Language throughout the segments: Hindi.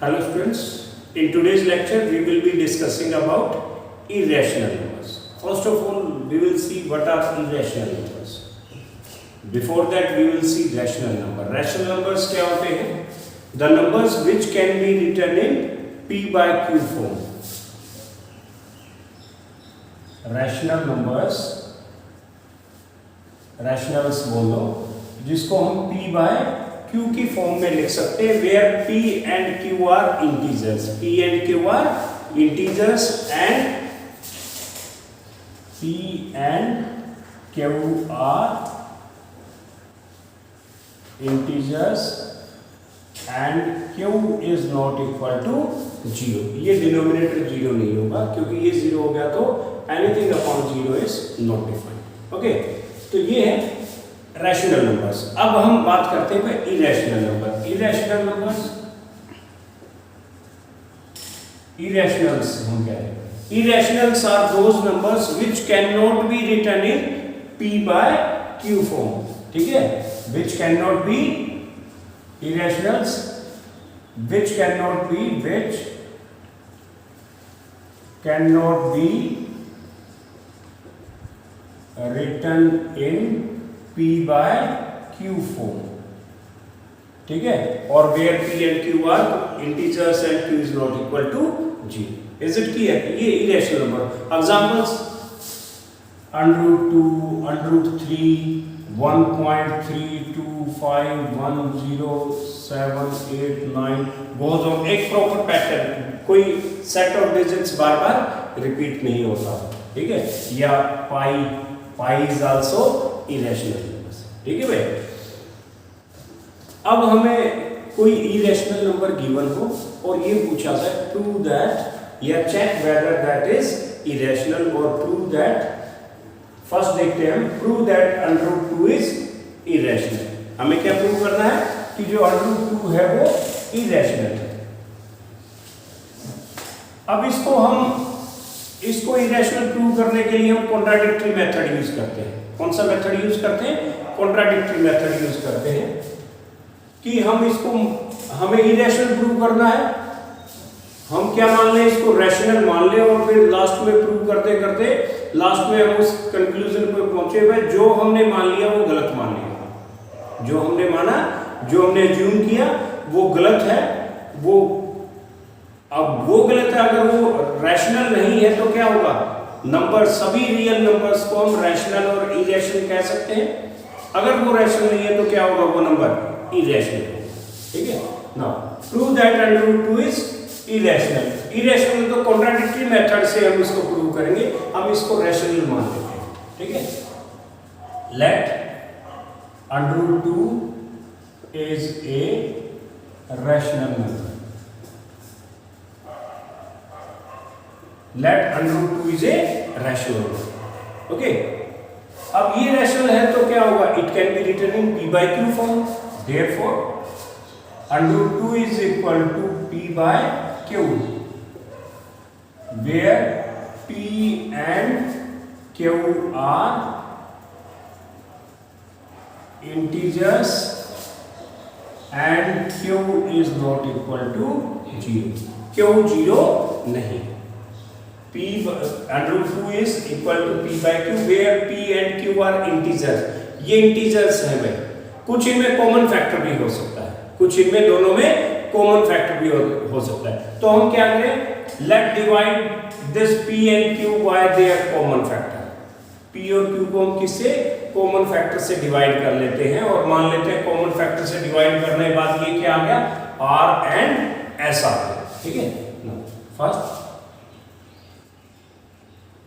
Hello students, in today's lecture we will be discussing about irrational numbers. First of all, we will see what are irrational numbers. Before that we will see rational number. Rational numbers क्या होते हैं? The numbers which can be written in P by Q form. Rational numbers, rationals बोलो, जिसको हम P by Q की फॉर्म में लिख सकते हैं, where P and Q are integers. P and Q are integers and P and Q are integers and Q is not equal to 0. ये डिनोमिनेटर 0 नहीं होगा, क्योंकि ये 0 हो गया तो anything upon 0 is not defined. Okay, तो ये है रैशनल नंबर्स. अब हम बात करते हैं irrational number. Irrational numbers, irrationals हम कह रहे हैं. Irrationals are those numbers which can not be written in P by Q form. ठीक है, which can not be irrationals, which can not be written in P by Q form. ठीक है, और where P and Q are integers and Q is not equal to 0. Is it clear? ये irrational number. Examples: √2, √3, 1.3251078 goes on. एक प्रॉपर पैटर्न, कोई set of digits bar bar repeat नहीं होता. ठीक है, या pi is also irrational numbers. ठीक है भाई. अब हमें कोई इरेशनल नंबर गिवन हो और ये पूछा जाए प्रूव दैट या check whether that is irrational और प्रूव दैट. फर्स्ट देखते हैं हम, प्रूव दैट √2 इज इरेशनल. हमें क्या प्रूव करना है कि जो √2 है वो इरेशनल है. अब इसको इरेशनल प्रूव करने के लिए हम कॉन्ट्राडिक्टरी मेथड यूज करते हैं. कौन सा मेथड यूज करते हैं? कॉन्ट्राडिक्टरी मेथड यूज करते हैं कि हमें इरेशनल प्रूव करना है. हम क्या मान लें, इसको रैशनल मान लें और फिर लास्ट में प्रूव करते करते लास्ट में हम उस कंक्लूजन पर पहुंचे भाई जो हमने मान लिया वो गलत मान लिया. जो हमने माना, जो हमने अज्यूम किया वो गलत है. अब वो गलत है. अगर वो रैशनल नहीं है तो क्या होगा? नंबर, सभी रियल नंबर्स को हम रैशनल और इरेशनल कह सकते हैं. अगर वो रैशनल नहीं है तो क्या होगा? वो नंबर इरेशनल होगा. ठीक है. Now prove that √2 is irrational. Irrational तो कॉन्ट्राडिक्टरी मेथड से हम इसको प्रूव करेंगे. हम इसको रैशनल मान लेते हैं. ठीक है. Let √2 is a rational number. Let √2 is a rational number. Okay. अब ये रैशनल है तो क्या होगा? It can be written in P by Q form. Therefore, √2 is equal to P by Q, where P and Q are integers and Q is not equal to 0. Q 0 नहीं. √2 is equal to P by Q, where P and Q are integers. ये integers है भाई. कुछ इनमें कॉमन फैक्टर भी हो सकता है, कुछ इनमें दोनों में कॉमन फैक्टर भी हो सकता है. तो हम क्या करें? Let divide this P and Q by their common factor. P और Q को हम किससे? कॉमन फैक्टर से डिवाइड कर लेते हैं और मान लेते हैं कॉमन फैक्टर से डिवाइड करने के बाद ये क्या आ गया? R and S आ गया. ठीक है. First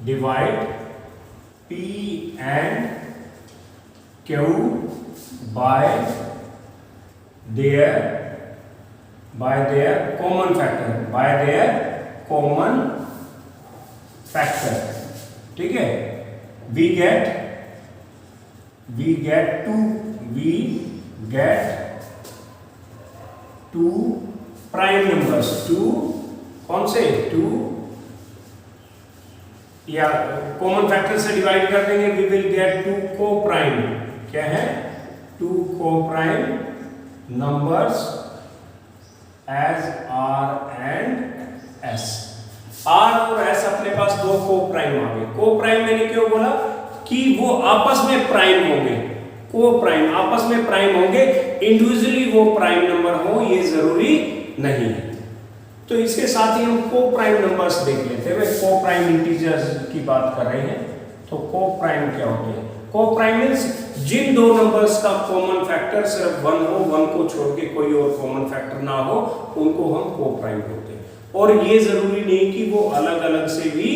divide P and Q by their common factor. ठीक है. we get two prime numbers. कौन से? 2 या कॉमन फैक्टर से डिवाइड कर देंगे. वी विल गेट 2 को प्राइम. क्या है? 2 को prime numbers as r and s. R और एस अपने पास दो को प्राइम आ गए। को प्राइम मैंने क्यों बोला कि वो आपस में प्राइम होंगे, को प्राइम आपस में प्राइम होंगे, इंडिविजुअली वो प्राइम नंबर हो ये जरूरी नहीं है। तो इसके साथ ही हम को प्राइम नंबर्स देख लेते हैं। को प्राइम इंटीजर्स की बात कर रहे हैं, तो को प्राइम क्या होते हैं? को प्राइम मींस जिन दो नंबर्स का कॉमन फैक्टर सिर्फ 1 हो, 1 को छोड़ के कोई और कॉमन फैक्टर ना हो, उनको हम को प्राइम बोलते हैं। और ये जरूरी नहीं कि वो अलग अलग से भी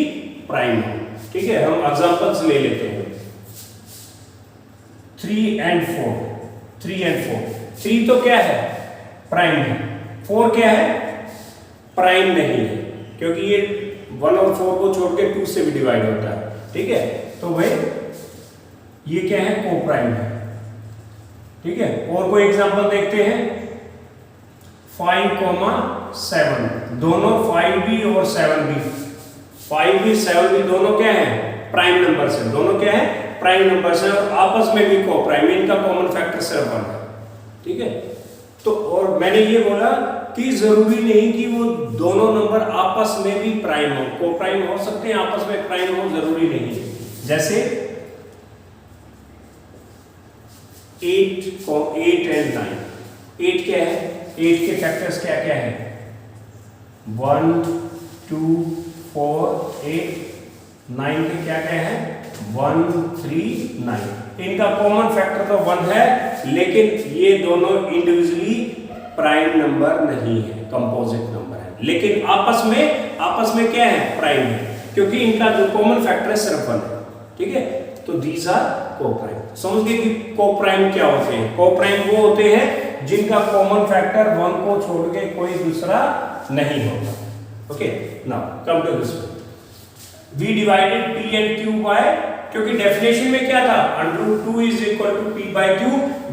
प्राइम हो। ठीक है, हम एग्जांपल्स ले लेते हैं। 3 and 4, 3 and 4। 3 तो क्या है? प्राइम है। 4 क्या है? प्राइम नहीं है, क्योंकि ये 1 और 4 को छोड़ के 2 से भी डिवाइड होता है। ठीक है, तो भाई ये क्या है? को प्राइम है। ठीक है, और कोई एग्जांपल देखते हैं। 5, 7, दोनों 5b और 7b, 5b 7b दोनों क्या है? प्राइम नंबर्स हैं। दोनों क्या है? प्राइम नंबर्स हैं, और आपस में भी को प्राइम, इनका कॉमन फैक्टर सिर्फ 1 है। ठीक है, तो और मैंने ये बोला कि जरूरी नहीं कि वो दोनों नंबर आपस में भी प्राइम हो। को प्राइम हो सकते हैं, आपस में प्राइम हो जरूरी नहीं है। जैसे 8 and 9। 8 क्या है? 8 के फैक्टर्स क्या क्या है? 1, 2, 4, 8। 9 के क्या क्या है? 1, 3, 9। इनका कॉमन फैक्टर तो 1 है, लेकिन ये दोनों इंडिविजुअली प्राइम नंबर नहीं है, कंपोजिट नंबर है, लेकिन आपस में क्या है? प्राइम है, क्योंकि इनका जो कॉमन फैक्टर है सिर्फ 1 है। ठीक है, तो दीज आर को प्राइम। समझ गए कि को प्राइम क्या होते हैं? को प्राइम वो होते हैं जिनका कॉमन फैक्टर 1 को छोड़ के कोई दूसरा नहीं होता। Okay, now come to this. We divided p and q by, क्योंकि डेफिनेशन में क्या था? √2 is equal to p by q,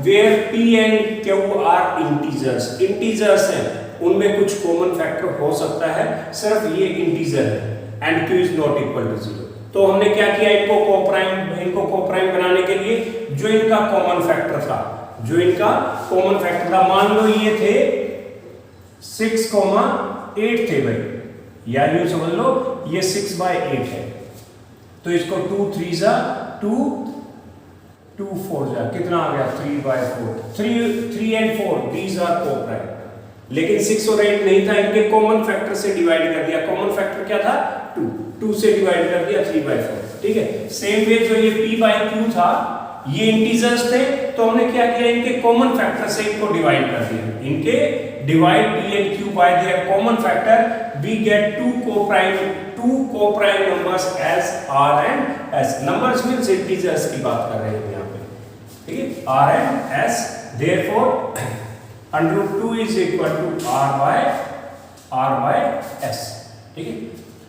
where p and q are integers। Integers हैं, उनमें कुछ कॉमन फैक्टर हो सकता है, सिर्फ ये इंटीजर है, and q is not equal to 0। तो हमने क्या किया? इनको को प्राइम बनाने के लिए जो इनका कॉमन फैक्टर था, मान लो ये थे 6, 8 थे भाई, या यूं समझ लो ये 6/8 है, तो इसको 2 3 2 2 4 कितना आ गया? 3/4। 3 and 4 दीज आर को प्राइम। लेकिन 6 और 8 नहीं था, इनके कॉमन फैक्टर से डिवाइड कर दिया। कॉमन फैक्टर क्या था? 2 से डिवाइड कर दिया 3/4। ठीक है, सेम वे जो ये p by q था, ये इंटीजर्स थे, तो हमने क्या किया? इनके कॉमन फैक्टर से इनको डिवाइड कर दिया। इनके divide p and q by their common factor, we get two co-prime numbers as r and s। numbers means integers की बात कर रहे हैं यहाँ पे। ठीक है, r and s, therefore √2 is equal to r by s। ठीक है,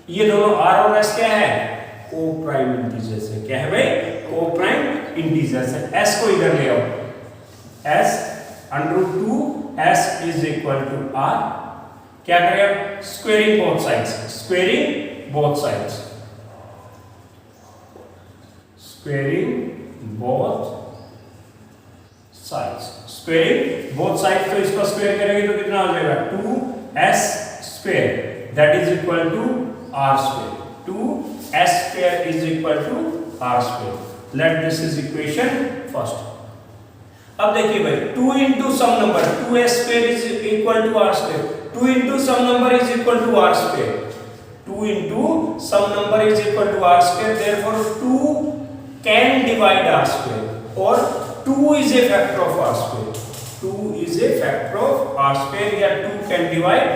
ये दोनों r और s क्या है? को प्राइम इंटीजर्स है। क्या है भाई? को प्राइम इंटीजर्स है। s को इधर ले आओ, s √2 s is equal to r। क्या करेगा? Squaring both sides, squaring both sides, squaring both sides, squaring both sides. तो इसको स्क्वायर करेंगे तो कितना हो जाएगा? 2s square that is equal to r square। 2s square is equal to r square। let this is equation first। अब देखिए भाई, 2 into some number 2s square is equal to r square। 2 into some number is equal to r square। 2 into some number is equal to r square, therefore 2 can divide r square, or 2 is a factor of r square। 2 is a factor of r square, या 2 can divide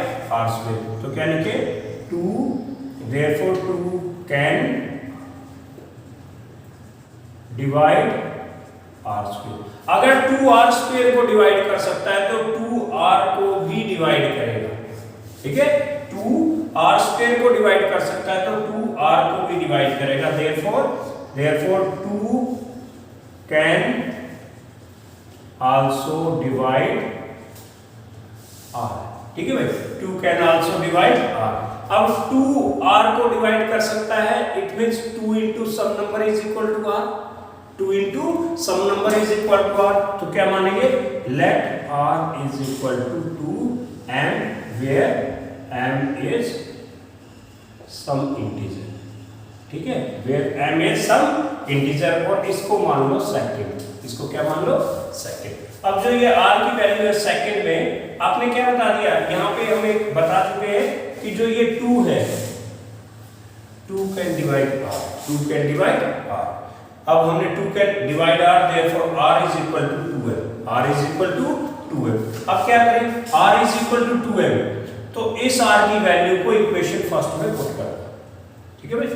r square। तो क्या लिखे? 2, therefore 2 can divide r square। अगर 2 r square को डिवाइड कर सकता है तो 2 r को भी डिवाइड करेगा। ठीक है, 2 r square को डिवाइड कर सकता है तो 2 r को भी डिवाइड करेगा। therefore 2 can also divide r। ठीक है भाई, 2 can also divide r। अब 2 r को डिवाइड कर सकता है, it means 2 into some number is equal to r। 2 into some number is equal to r, तो क्या मानेंगे? let r is equal to 2 and where m is some integer, ठीक है, where m is some integer, और इसको मान लो सेकंड, इसको क्या मान लो सेकंड। अब जो ये r की वैल्यू है सेकंड में, आपने क्या बता दिया, यहाँ पे हमें बता चुके हैं कि जो ये 2 है 2 can divide r, 2 can divide r। अब हमने 2 can divide r, therefore r is equal to 2m, r is equal to 2m। अब क्या करें, r is equal to 2m, तो इस r की वैल्यू को इक्वेशन फर्स्ट में पुट कर दो, ठीक है भाई।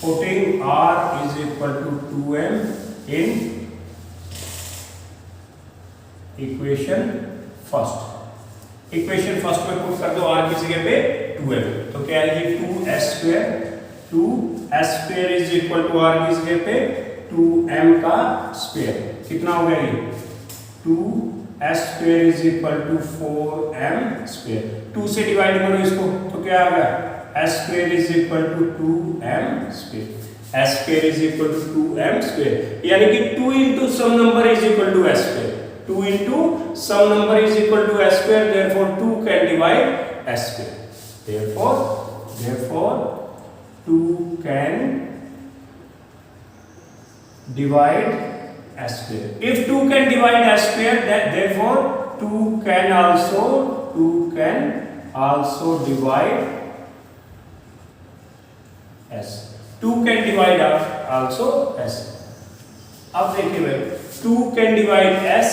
Putting r is equal to 2m in equation first, equation first में पुट कर दो r की जगह पे 2m, तो क्या आएगी 2s square is equal to r की जगह पे 2m का स्क्वायर, कितना हो गया ये 2s square is equal to 4m square, 2 से डिवाइड करो इसको तो क्या आ गया s square is equal to 2m square, s square is equal to 2m square, यानी कि 2 into some number is equal to s square, 2 into some number is equal to s square, therefore 2 can divide s square, therefore 2 can divide s square। If 2 can divide s square, then therefore 2 can also divide s, 2 can divide also s। अब देखिए भाई 2 can divide s,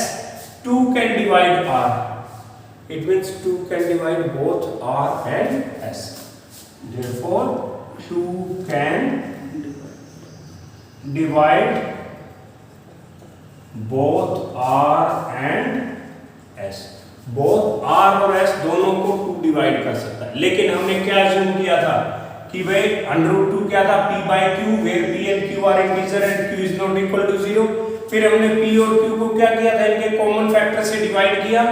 2 can divide r, it means 2 can divide both r and s, therefore 2 can divide both r and s, both r और s दोनों को 2 डिवाइड कर सकता है, लेकिन हमने क्या अज्यूम किया था कि भाई √2 क्या था p by q, where p and q are integer and q is not equal to 0। फिर हमने p और q को क्या किया था, इनके कॉमन फैक्टर से डिवाइड किया,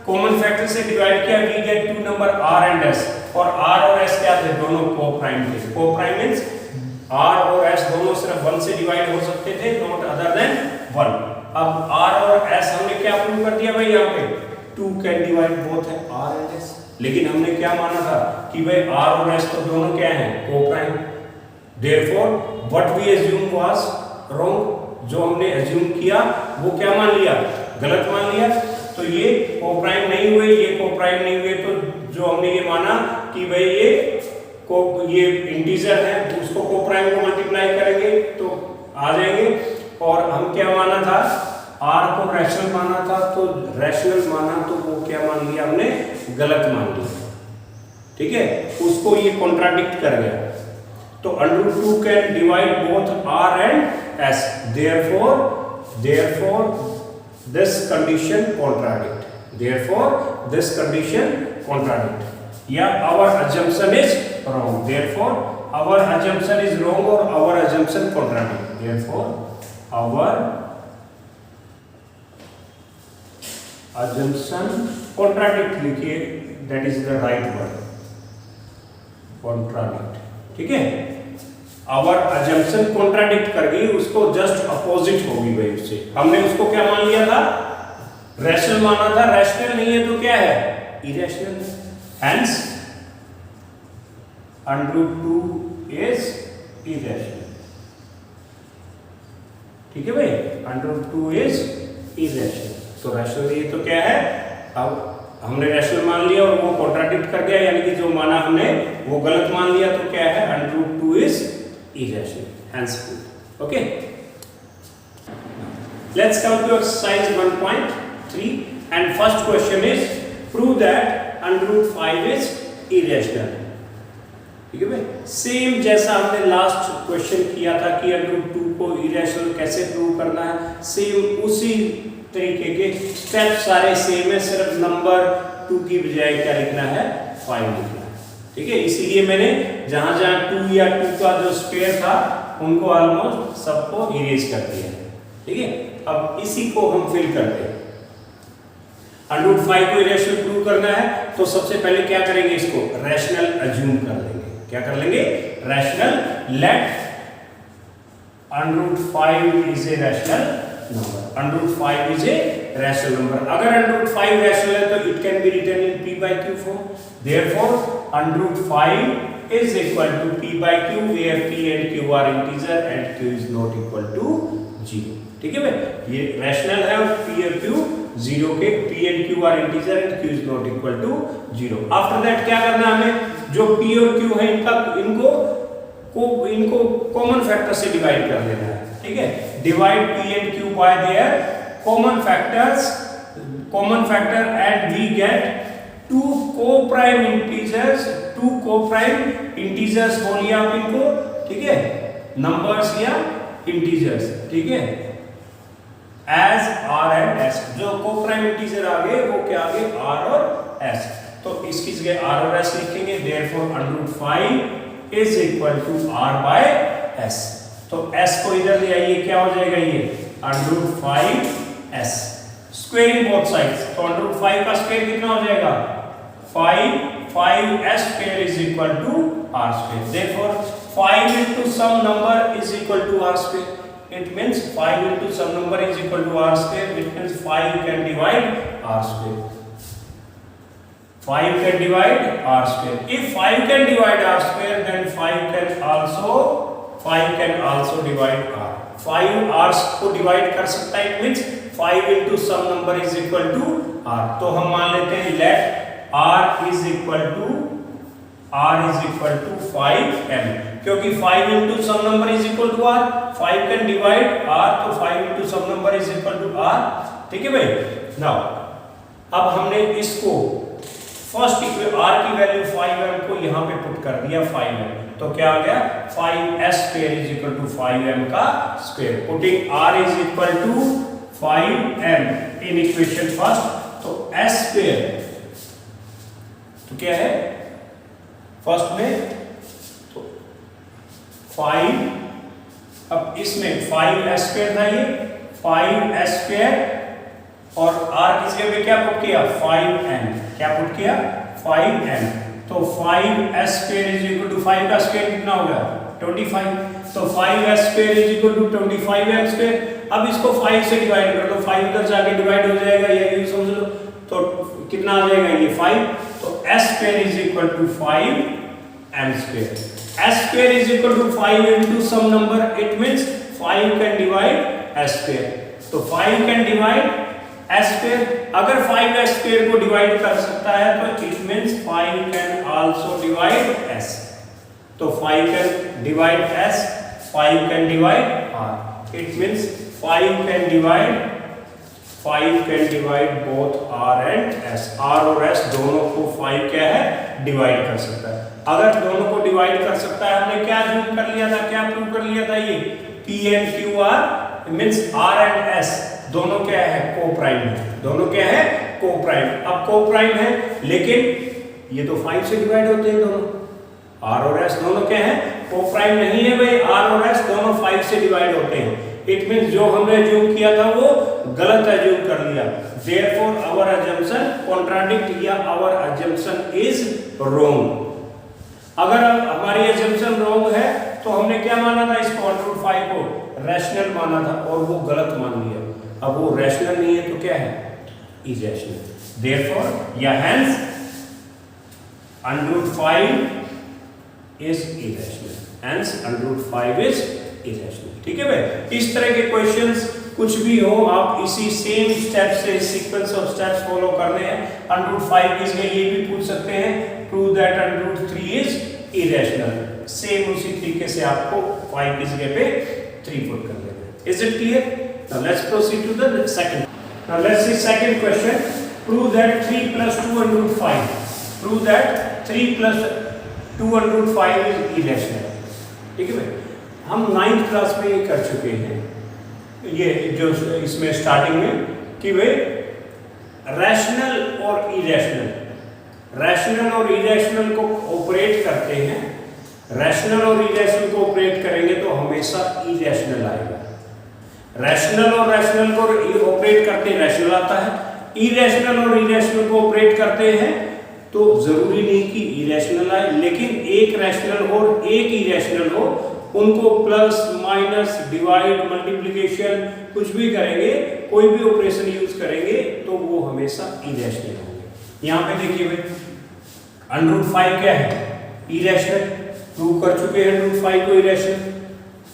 कॉमन फैक्टर से डिवाइड किया, we get 2 number r and s, और r और s क्या थे, दोनों कोप्राइम थे। कोप्राइम मींस r और s दोनों सिर्फ 1 से डिवाइड हो सकते थे, नॉट अदर देन 1। अब r और s हमने क्या प्रूव कर दिया भाई, यहाँ पे 2 कैन डिवाइड बोथ है r and s, लेकिन हमने क्या माना था कि भाई r और s तो दोनों क्या हैं, coprime, therefore what we assume was wrong, जो हमने अज्यूम किया वो क्या मान लिया, गलत मान लिया। तो ये कोप्राइम नहीं हुए, ये कोप्राइम नहीं हुए, तो जो हमने ये माना कि भाई ये इंटीजर है, उसको कोप्राइम को मल्टीप्लाई करेंगे तो आ जाएंगे, और हम क्या माना था, r को रैशनल माना था, तो रैशनल माना तो वो क्या मान लिया हमने, गलत मान लिया, ठीक है, उसको ये कॉन्ट्राडिक्ट कर गया। तो √2 can divide both r and s, therefore this condition contradict, या our assumption is wrong, therefore our assumption is wrong or our assumption contradict, therefore our assumption contradict लिखिए, that is the right word, contradict, ठीक है। our assumption contradict कर गई, उसको जस्ट अपोजिट होगी भाई उससे। हमने उसको क्या मान लिया था, रैशनल माना था, रैशनल नहीं है तो क्या है, इरेशनल है, hence √2 is irrational, ठीक है भाई, √2 is irrational। तो रैशनल ये तो क्या है, अब हमने रैशनल मान लिया और वो कॉन्ट्राडिक्ट कर गया, यानी कि जो माना हमने वो गलत मान लिया, तो क्या है, √2 is irrational, hence proved। okay, let's come to exercise 1.3 and first question is prove that √5 is irrational, ठीक है भाई। सेम जैसा हमने लास्ट क्वेश्चन किया था कि √2 को इरेशनल कैसे प्रूव करना है, सेम उसी तरीके के स्टेप सारे सेम है, सिर्फ नंबर 2 की बजाय क्या लिखना है, 5 लिखना है, ठीक है। इसीलिए मैंने जहां जहां 2 या 2 का जो स्क्वायर था उनको ऑलमोस्ट सबको इरेज कर दिया, ठीक है। अब इसी को हम फिल करते हैं, √5 को इरेशनल प्रूव करना है, तो सबसे पहले क्या करेंगे, इसको रैशनल अज्यूम कर लेंगे। क्या कर लेंगे, rational, let √5 is a rational number. Under root 5 is a rational number. अगर अंडर रूट 5 रैशनल है तो it can be written in p by q form. Therefore under root 5 is equal to p by q where p and q are integer and q is not equal to 0। ठीक है भाई, ये रैशनल है और p और q 0 के, p and q are integer and q is not equal to 0। After that क्या करना है हमें, जो p और q है इनको कॉमन फैक्टर से डिवाइड कर देना है। ठीक है, divide p and q by their common factors, common factor and we get two co-prime integers बोलिए आप इनको। ठीक है, नंबर्स या इंटीजर्स। ठीक है, as r and s, जो co-prime इंटीजर आ गए वो क्या आ गए, r और s, तो इसकी जगह r और s लिखेंगे। therefore under root 5 is equal to r by s। तो s को इधर ले आइए, क्या हो जाएगा ये under root 5s squaring both sides. तो under root 5 का स्क्वायर कितना हो जाएगा, 5s square is equal to r square। therefore 5 into some number is equal to r square। it means 5 into some number is equal to r square। it means 5 can divide r square। 5 can divide r square। if 5 can divide r square then 5 can also divide r। 5 r को डिवाइड कर सकता है, it means 5 into some number is equal to r। तो हम मान लेते हैं let r is equal to 5m, क्योंकि 5 into some number is equal to r, 5 can divide r, तो 5 into some number is equal to r। ठीक है भाई, नाउ अब हमने इसको फर्स्ट इक्वेशन r की वैल्यू 5m को यहाँ पे पुट कर दिया 5m, तो क्या आ गया 5s square is equal to 5m का square. Putting r is equal to 5m in equation first, तो s स्क्वायर तो क्या है फर्स्ट में, तो 5, अब इसमें 5s स्क्वायर था, ये 5s स्क्वायर और r की जगह पे क्या पुट किया 5m, क्या पुट किया 5m, तो 5s square is equal to 5 का स्क्वायर कितना होगा 25, तो 5s square is equal to 25m square. अब इसको 5 से डिवाइड कर दो, 5 उधर जाके डिवाइड हो जाएगा, ये यूं समझ लो, तो कितना आ जाएगा ये 5, तो s square is equal to 5m square. s square is equal to 5 into some number, it means 5 can divide s square, तो 5 can divide s स्क्वायर। अगर 5s स्क्वायर को डिवाइड कर सकता है तो it means 5 can also divide s, तो 5 can divide s, 5 can divide r, it means 5 can divide both r and s। r और s दोनों को 5 क्या है डिवाइड कर सकता है। अगर दोनों को डिवाइड कर सकता है, हमने क्या प्रूव कर लिया था, क्या प्रूव कर लिया था, ये p and q r means r and s दोनों क्या है को-प्राइम है, दोनों क्या है को-प्राइम। अब को-प्राइम है लेकिन ये तो 5 से डिवाइड होते हैं दोनों, r और s दोनों क्या है को-प्राइम नहीं है भाई, r और s दोनों 5 से डिवाइड होते हैं। इट मींस जो हमने अज्यूम किया था वो गलत अज्यूम कर लिया। देयरफॉर आवर अजम्पशन कॉन्ट्राडिक्ट या आवर अजम्पशन इज रॉन्ग। अगर हमारी अजम्पशन रॉन्ग है तो हमने क्या माना था, इस अंडर रूट 5 को रैशनल माना था और वो गलत मान लिया। अब वो रैशनल नहीं है तो क्या है इरेशनल। देयरफॉर या hence under root 5 is irrational, hence under root 5 is irrational. ठीक है भाई, इस तरह के क्वेश्चंस कुछ भी हो आप इसी सेम स्टेप से सीक्वेंस ऑफ स्टेप्स फॉलो करने हैं। अंडर रूट 5 की जगह ये भी पूछ सकते हैं prove that under root 3 is irrational, same उसी तरीके से आपको 5 की जगह पे 3 पुट कर देना है। Is it clear? Now let's proceed to the second. Now let's see second question, prove that 3 plus 2 under root 5, prove that 3 plus 2 under root 5 is irrational. ठीक है भाई, हम 9th क्लास में ये कर चुके हैं, ये जो इसमें स्टार्टिंग में कि वे रैशनल और इरेशनल, रैशनल और इरेशनल को ऑपरेट करते हैं। रैशनल और इरेशनल को ऑपरेट करेंगे तो हमेशा इरेशनल आएगा। रैशनल और रैशनल को ऑपरेट करते हैं रैशनल आता है, इरेशनल और इरेशनल को ऑपरेट करते हैं तो जरूरी नहीं कि इरेशनल आए, लेकिन एक रैशनल हो और एक इरेशनल हो उनको प्लस माइनस डिवाइड मल्टीप्लिकेशन कुछ भी करेंगे, कोई भी ऑपरेशन यूज करेंगे तो वो हमेशा इरेशनल होंगे। यहाँ पे देखिए भाई √5 क्या है, इरेशनल, प्रूव कर चुके हैं √5 को इरेशनल।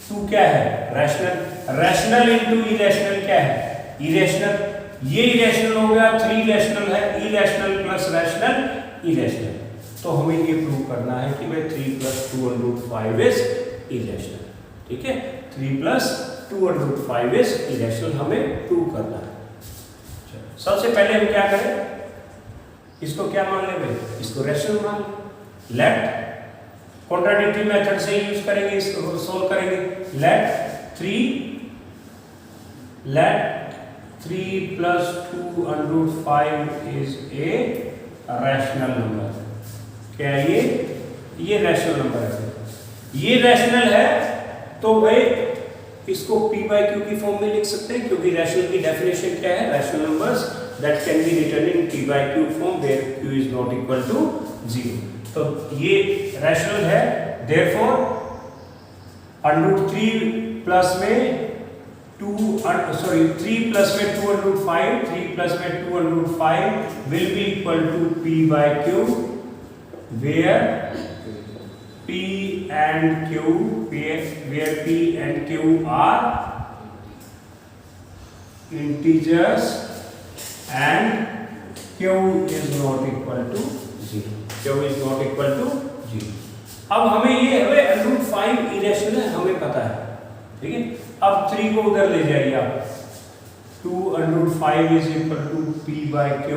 2 क्या है, रैशनल। रैशनल इनटू इरेशनल क्या है, इरेशनल। ये इरेशनल हो गया, 3 रैशनल है, इरेशनल प्लस रैशनल इरेशनल। तो हमें ये प्रूव करना है कि भाई 3 + 2√5 इज इरेशनल। ठीक है, 3 + 2√5 इज इरेशनल हमें प्रूव करना है। सबसे पहले हम क्या करें, इसको क्या मान ले भाई, इसको रैशनल मान ले। लेट कॉन्ट्राडिक्टरी मेथड से यूज करेंगे, इसको सोल्व करेंगे। Let 3 + 2√5 is a rational number. क्या है ये रैशनल नंबर है। ये रैशनल है तो भाई इसको p/q की फॉर्म में लिख सकते हैं, क्योंकि रैशनल की डेफिनेशन क्या है, rational numbers that can be written in p/q form where q is not equal to 0। तो ये रैशनल है, देयरफॉर √3 प्लस में 3 प्लस में 2√5, 3 प्लस में 2√5 will be equal to p/q, where p and q are integers and q is not equal to 0. q is not equal to 0. अब हमें ये √5 इरेशनल है, हमें पता है। ठीक है, अब 3 को उधर ले जाइए आप, 2√5 is equal to p/q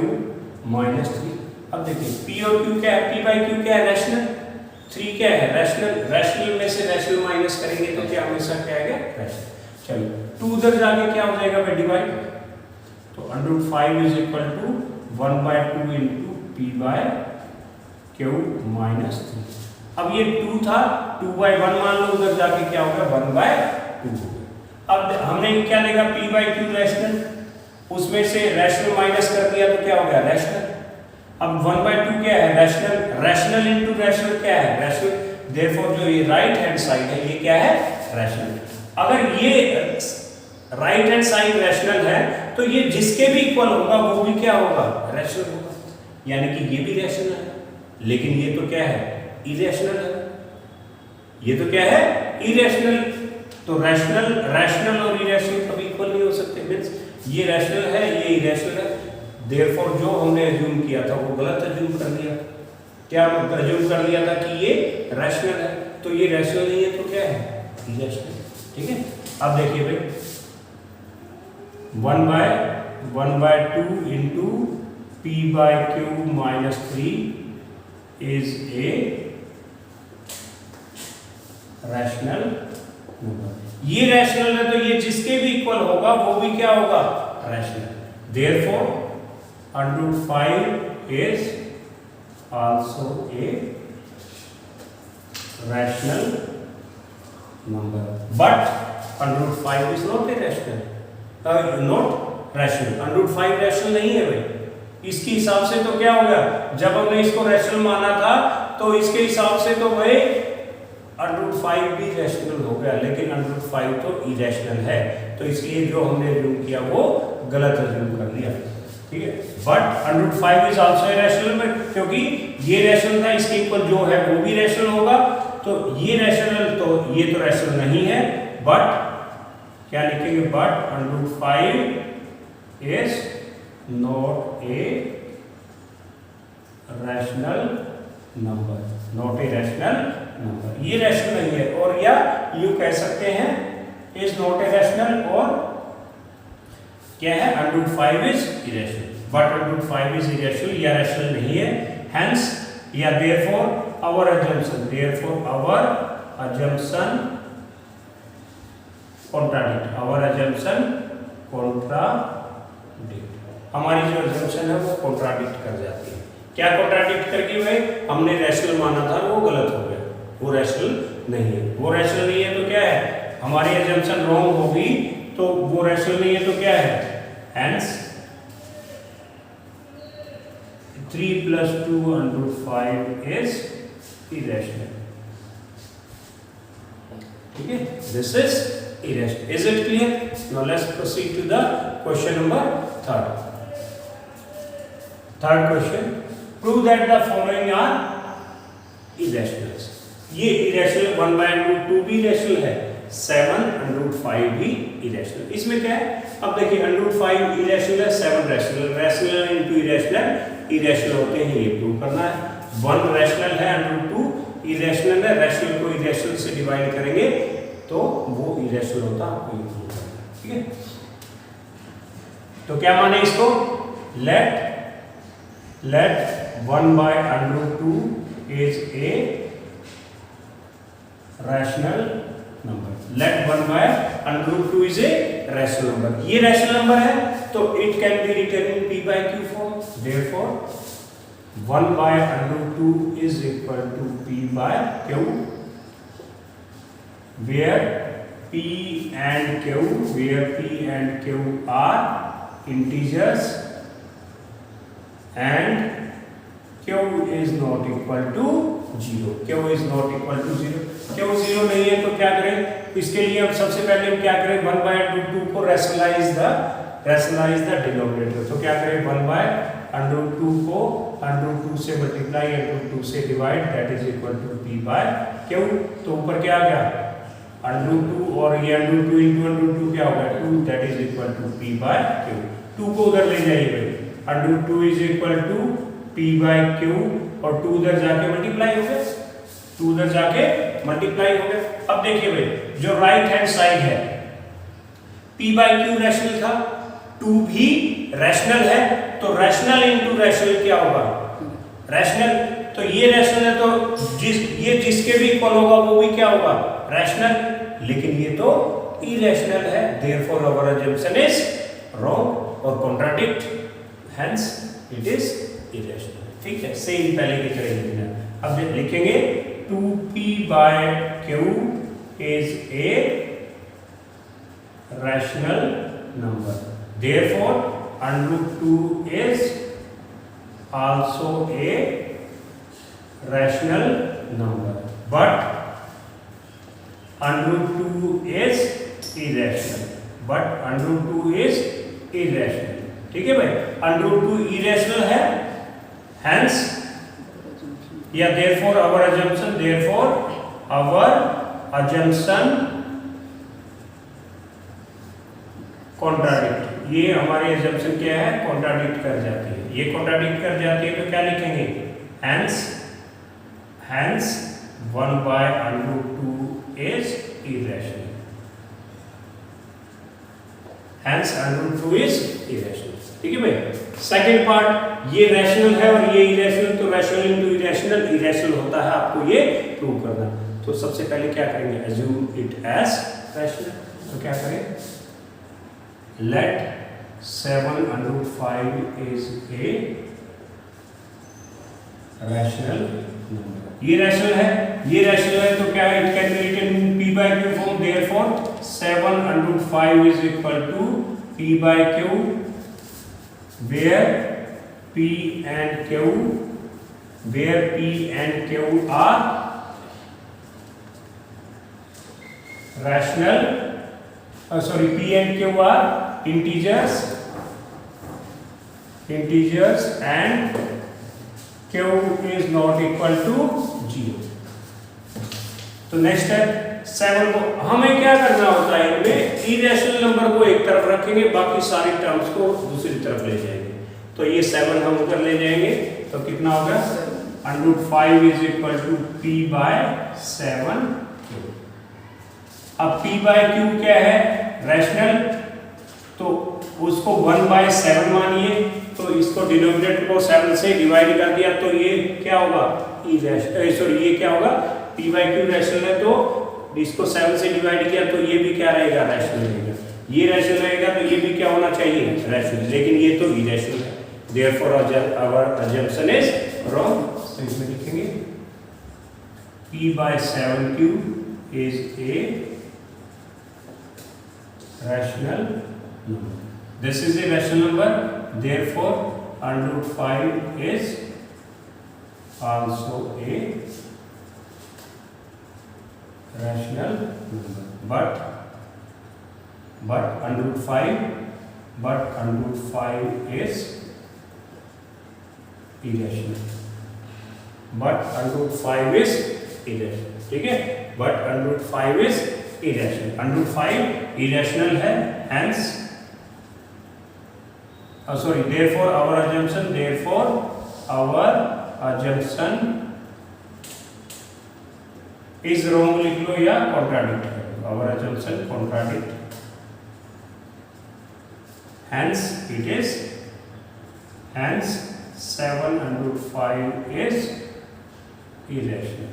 minus 3। अब देखिए p और q क्या है, p/q क्या है, रैशनल, 3 क्या है, रैशनल। रैशनल में से रैशनल माइनस करेंगे तो क्या हमेशा क्या आएगा, रैशनल। चलिए 2 उधर जाके क्या हो जाएगा भाई, डिवाइड। तो √5 is equal to 1/2 into p/q minus 3। अब ये 2 था, 2/1 मान लो, उधर जाके क्या होगा, 1/2 होगा। अब हमने क्या लेगा, p/q रैशनल, उसमें से रैशनल माइनस कर दिया तो क्या हो गया, रैशनल। अब 1/2 क्या है, रैशनल। रैशनल इनटू रैशनल क्या है, रैशनल। देयरफॉर जो ये राइट हैंड साइड है ये क्या है, रैशनल। अगर ये राइट हैंड साइड रैशनल है तो ये जिसके भी इक्वल होगा वो भी क्या होगा, रैशनल होगा। यानी कि ये भी रैशनल है, लेकिन ये तो क्या है, इरेशनल है। ये तो क्या है, इरेशनल। तो रैशनल और इरेशनल कभी इक्वल नहीं हो सकते। मींस ये रैशनल है, ये इरेशनल है। देयरफॉर जो हमने अज्यूम किया था वो गलत अज्यूम कर लिया। क्या अज्यूम कर लिया था कि ये रैशनल है, तो ये रैशनल नहीं है तो क्या है, इरेशनल। ठीक है, अब देखिए भाई 1/2 into p/q minus 3 is a rational number. ये रैशनल है तो ये जिसके भी इक्वल होगा वो भी क्या होगा, rational. Therefore √5 is also a rational number, but √5 is not a rational, not rational। √5 rational नहीं है भाई। इसके हिसाब से तो क्या होगा, जब हमने इसको रैशनल माना था तो इसके हिसाब से तो भाई √5 भी रैशनल हो गया, लेकिन √5 तो इरेशनल है। तो इसलिए जो हमने अज्यूम किया वो गलत अज्यूम कर लिया। ठीक है, but √5 is also rational, but क्योंकि ये रैशनल था, इसके इक्वल जो है वो भी रैशनल होगा। तो ये रैशनल, तो ये तो रैशनल नहीं है, बट क्या लिखेंगे, but √5 is not a rational number, not a rational number. ये रैशनल नहीं है, और या यू कह सकते हैं इज नॉट ए रैशनल, और क्या है, √5 is irrational, but √5 is irrational, या रैशनल नहीं है। हेंस या देयरफॉर आवर अजम्पशन कॉन्ट्राडिक्ट, हमारी जो अजम्पशन है वो कॉन्ट्राडिक्ट कर जाती है। क्या कॉन्ट्राडिक्ट करके भाई, हमने रैशनल माना था वो गलत हो गया, वो रैशनल नहीं है। वो रैशनल नहीं है तो क्या है, हमारी अजम्पशन रॉन्ग होगी, तो वो रैशनल नहीं है तो क्या है, हेंस 3 + 2√5 इज इरेशनल। ठीक है, this is irrational. Is it clear? Now let's proceed to the question number third. Third question. Prove that the following are irrationals. ये irrational 1/√2 भी irrational है, 7√5 भी irrational. इसमें क्या है? अब देखिए √5 irrational है, 7 rational. Rational into irrational irrational होते हैं, ये प्रूव करना है. 1 rational है, √2 irrational है. rational को irrational से डिवाइड करेंगे तो वो irrational होता है, आपको ये प्रूव करना है. ठीक है, तो क्या माने इसको? let 1/√2 is a rational number. let 1/√2 is a rational number. ये rational number है तो it can be written in p by q form. therefore 1/√2 is equal to p by q, where p and q are integers and q is not equal to 0. q is not equal to 0. q 0 नहीं है तो क्या करें? इसके लिए अब सबसे पहले हम क्या करें? 1/√2 को rationalize the denominator. तो क्या करें? 1/√2 को √2 से मल्टीप्लाई √2 से divide, that is equal to p by q. तो ऊपर क्या आ गया? √2 और ये √2 into √2 क्या होगा? 2, that is equal to p by q. 2 को उधर ले जाइए भाई, √2 is equal to p by q और 2 उधर जाके मल्टीप्लाई हो गया, 2 उधर जाके मल्टीप्लाई हो गया. अब देखिए भाई, जो राइट हैंड साइड है p by q रैशनल था, 2 भी रैशनल है, तो रैशनल इनटू रैशनल क्या होगा? रैशनल. तो ये रैशनल है तो ये जिसके भी इक्वल होगा वो भी क्या होगा? रैशनल. लेकिन ये तो इरेशनल है, therefore our assumption is wrong और contradict, hence it is irrational. ठीक है, सेम पहले की तरह ही लिखना. अब लिखेंगे 2p by q is a rational number. Therefore, √2 is also a rational number. But √2 is irrational. But √2 is irrational. ठीक है भाई, √2 irrational है, hence या therefore our assumption contradict. ये हमारे assumption क्या है? contradict कर जाती है. ये contradict कर जाती है तो क्या लिखेंगे? hence 1/√2 is irrational. hence √2 is irrational. ठीक है भाई. सेकेंड पार्ट, ये रैशनल है और ये इरेशनल, तो रैशनल इनटू इरेशनल होता है, आपको ये प्रूव करना. तो सबसे पहले क्या करेंगे? assume it as rational. तो क्या करें? let 7/5 is a rational number. ये रैशनल है, ये रैशनल है तो क्या है? It can be written in p by q form. Therefore 7/5 is equal to p by q, where p and q are rational. P and q are integers and q is not equal to 0. तो नेक्स्ट स्टेप 7 को हमें क्या करना होता है? इनमें इरेशनल नंबर को एक तरफ रखेंगे, बाकी सारी टर्म्स को दूसरी तरफ ले जाएंगे. तो ये 7 हम उधर ले जाएंगे तो कितना होगा? √5 is equal to p by 7q. अब p by q क्या है? रैशनल, तो उसको 1/7 मानिए, तो इसको डिनोमिनेटर को 7 से डिवाइड कर दिया तो ये क्या होगा? ये क्या होगा? p by q रैशनल है तो इसको 7 से डिवाइड किया तो ये भी क्या रहेगा? रैशनल रहेगा. ये रैशनल रहेगा तो ये भी क्या होना चाहिए? रैशनल. लेकिन ये तो इरेशनल है, therefore our assumption is wrong. तो इसमें लिखेंगे p by 7q is a rational number. This is a rational number, therefore √5 is also a rational number, but under root 5 is irrational, but under root 5 is irrational, ठीक है, but under root 5 is irrational, under root 5 irrational है, hence therefore our assumption is wrong लिख लो या contradict कर लो, our assumption contradict, hence 7 under root 5 is irrational,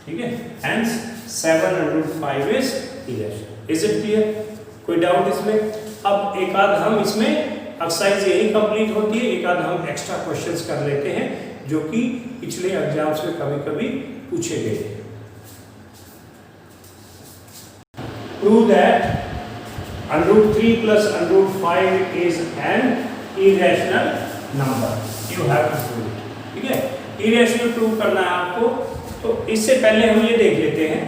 ठीक है, hence 7 under root 5 is irrational. Is it clear? कोई डाउट इसमें? अब एक आध हम इसमें एक्सरसाइज यही कंप्लीट होती है, एक आध हम एक्स्ट्रा क्वेश्चंस कर लेते हैं जो कि पिछले एग्जाम्स में कभी-कभी पूछे गए थे. Prove that under root 3 plus under root 5 is an irrational number. You have to prove it. ठीक है, irrational prove करना है आपको. तो इससे पहले हम ये देख लेते हैं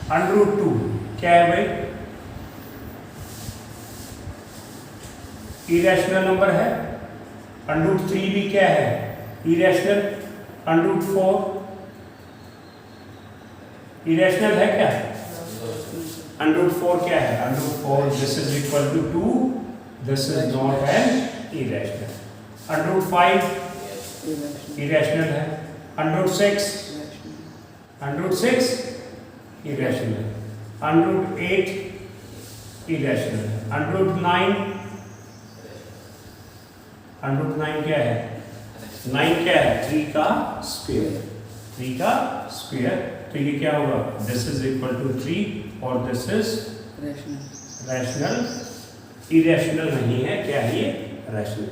under root 2 क्या है भाई? irrational नंबर है. under root 3 भी क्या है? irrational. under root 4 irrational है क्या? under root 4 क्या है? under root 4 this is equal to 2, this is not an irrational. under root 5 irrational है. under root 6 irrational. under root 8 irrational. under root 9 क्या है? 9 क्या है? 3 का स्क्वायर. तो ये क्या होगा? दिस इज इक्वल टू 3 और दिस इज रैशनल. इरेशनल नहीं है, क्या है ये? रैशनल.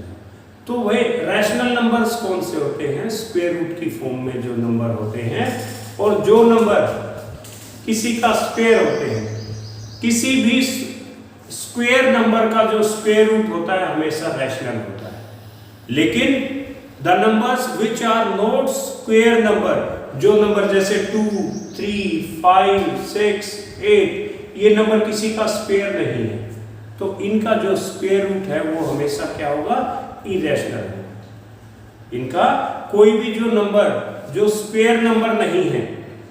तो वही रैशनल नंबर्स कौन से होते हैं? स्क्वायर रूट की फॉर्म में जो नंबर होते हैं, और जो नंबर किसी का स्क्वायर होते हैं. किसी भी स्क्वायर नंबर का जो स्क्वायर रूट होता है हमेशा रैशनल होता है. लेकिन the numbers which are not square number, जो नंबर जैसे 2, 3, 5, 6, 8 ये नंबर किसी का स्क्वायर नहीं है, तो इनका जो स्क्वायर रूट है वो हमेशा क्या होगा? इरेशनल है. इनका कोई भी जो नंबर जो स्क्वायर नंबर नहीं है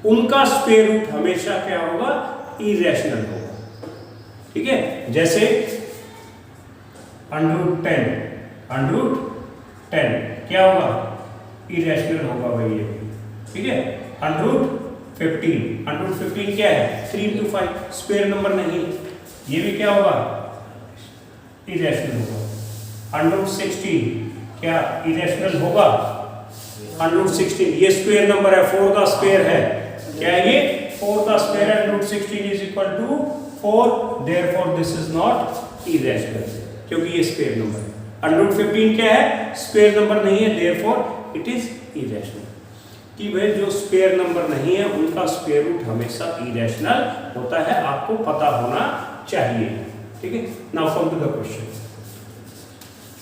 उनका स्क्वायर रूट हमेशा क्या होगा? इरेशनल होगा. ठीक है, जैसे अंडर रूट 10 क्या होगा? इरेशनल होगा भाई ये. ठीक है, अंडर रूट 15 क्या है? 3 into 5 स्क्वायर नंबर नहीं है, ये भी क्या होगा? इरेशनल होगा. अंडर रूट 16 क्या इरेशनल होगा? अंडर रूट 16 ये स्क्वायर नंबर है, 4 का स्क्वायर है. क्या है ये? 4 का स्क्वायर है. Under root 16 is equal to 4, therefore this is not irrational, क्योंकि ये स्क्वायर नंबर है. अंडर रूट 15 क्या है? स्क्वायर नंबर नहीं है, देयरफॉर इट इज इरेशनल. कि भाई जो स्क्वायर नंबर नहीं है उनका स्क्वायर रूट हमेशा इरेशनल होता है, आपको पता होना चाहिए. ठीक है, now come to the question.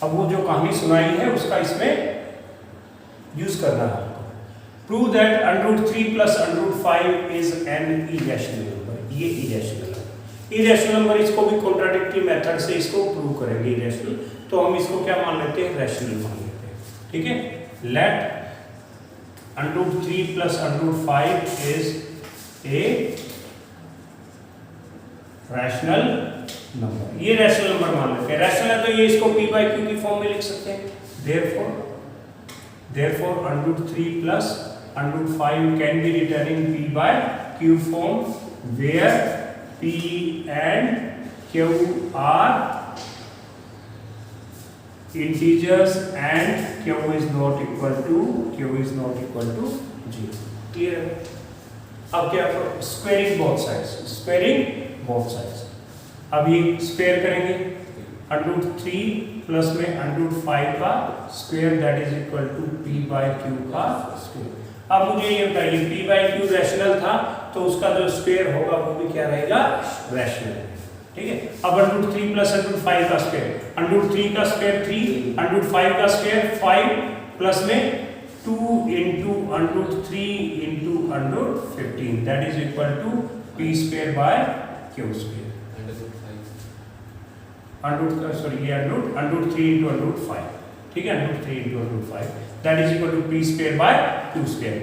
अब वो जो कहानी सुनाई है उसका इसमें यूज करना है. Prove that under root 3 plus under root 5 is an irrational number. ये इरेशनल है. इरेशनल नंबर इसको भी कॉन्ट्राडिक्टरी मेथड से इसको प्रूव करेंगे इरेशनल, तो हम इसको क्या मान लेते हैं? रैशनल मान लेते हैं. ठीक है, let under root 3 plus under root 5 is a rational number. ये रैशनल नंबर मान लेते हैं. रैशनल है तो ये इसको p by q की फॉर्म में लिख सकते हैं. therefore under root 3 plus under root 5 can be written in p by q form, where p and q are integers and q is not equal to 0. clear? अब क्या? Squaring both sides. अब ये स्क्वायर करेंगे. अंडर रूट 3 प्लस में अंडर रूट 5 का square that is equal to p by q का स्क्वायर. अब मुझे ये बताइए p बाय q रैशनल था तो उसका जो स्क्वायर होगा वो भी क्या रहेगा? रैशनल. ठीक है, अब under root 3 plus under root 5 का स्क्वायर, अंडर रूट 3 का स्क्वायर 3, अंडर रूट 5 का स्क्वायर 5 प्लस में 2 into under root 3 into under root 15 that is equal to p square by q square. under root 3 into under root 5, ठीक है, under root 3 into under root 5 that is equal to p square by q square.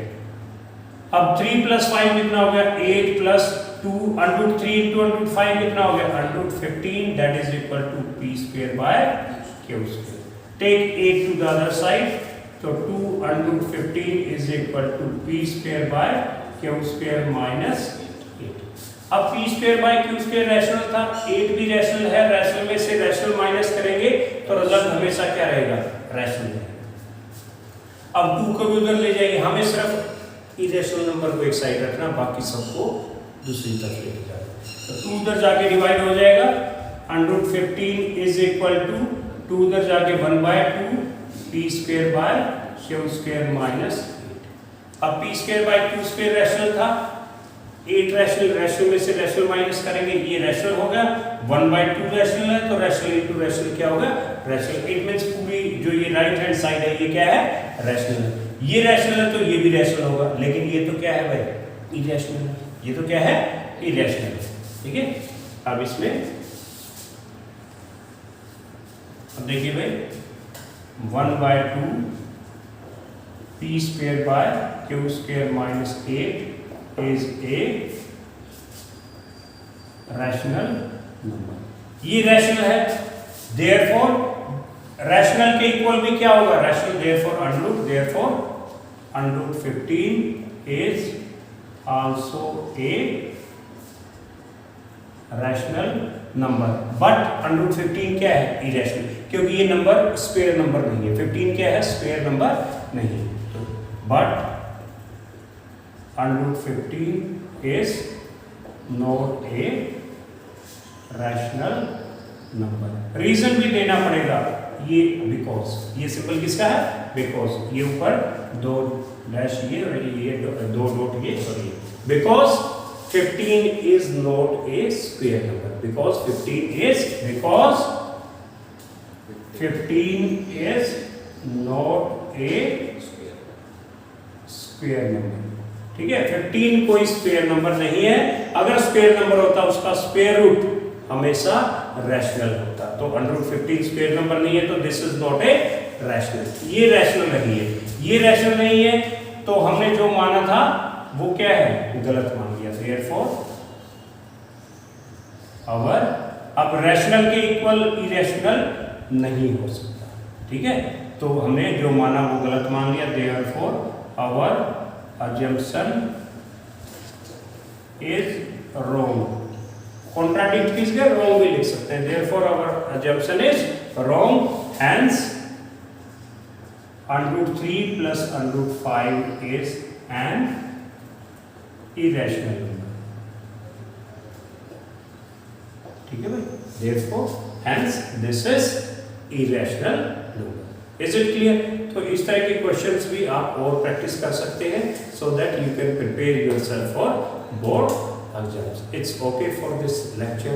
अब 3 plus 5 कितना हो गया 8 plus 2 under root 3 into under root 5 कितना हो गया under root 15 that is equal to p square by q square. Take 8 to the other side. So 2 under root 15 is equal to p square by q square minus 8. अब p square by q square rational था, 8 भी रैशनल है, रैशनल में से रैशनल माइनस करेंगे तो रिजल्ट हमेशा क्या रहेगा, रैशनल रहेगा। अब 2 को भी उधर ले जाइए, हमें सिर्फ इरेशनल नंबर को एक साइड रखना, बाकी सबको दूसरी तरफ लेके जाना। तो 2 उधर जाके डिवाइड हो जाएगा, under root 15 is equal to 2 उधर जाके 1/2 p square by q square minus 8। अब p square by q square rational था, 8 रैशनल में से रैशनल माइनस करेंगे, ये रैशनल हो गया, 1/2 रैशनल है तो रैशनल इनटू रैशनल क्या होगा, रैशनल। इट मींस पूरी जो ये राइट हैंड साइड है ये क्या है, रैशनल है। ये रैशनल है तो ये भी रैशनल होगा, लेकिन ये तो क्या है भाई, इरेशनल है। ये तो क्या है, इरेशनल है, ठीक है। अब इसमें अब देखिए भाई 1/2 p square by q square minus 8 is a rational number. ये रैशनल है, देयरफॉर रैशनल के इक्वल भी क्या होगा, rational, therefore under root 15 is also a rational number. But under root 15 क्या है, इरेशनल, क्योंकि ये नंबर स्क्वायर नंबर नहीं है। 15 क्या है, स्क्वायर नंबर नहीं। तो but under root 15 is not a rational number. Reason भी देना पड़ेगा, ये बिकॉज, ये सिंबल किसका है, बिकॉज। ये ऊपर 2 डैश ये और ये 2 डॉट ये और ये, because 15 is not a square number, because 15 is not a square number, ठीक है। 15 कोई स्क्वायर नंबर नहीं है। अगर स्क्वायर नंबर होता उसका स्क्वायर रूट हमेशा रैशनल होता। तो अंडर रूट 15 स्क्वायर नंबर नहीं है तो this is not a rational. ये रैशनल नहीं है, ये रैशनल नहीं है, तो हमने जो माना था वो क्या है, गलत मान लिया। देयरफॉर अवर, अब रैशनल के इक्वल इरेशनल नहीं हो सकता, ठीक है। तो हमने जो माना वो गलत मान लिया। Therefore our assumption is wrong। Contradict किसके, रॉन्ग भी लिख सकते हैं। therefore our assumption is wrong, hence under root 3 plus under root 5 is an irrational number, ठीक है भाई। therefore hence this is irrational number। Is it clear? तो इस तरह के क्वेश्चंस भी आप और प्रैक्टिस कर सकते हैं, so that you can prepare yourself for board exams. It's okay for this lecture.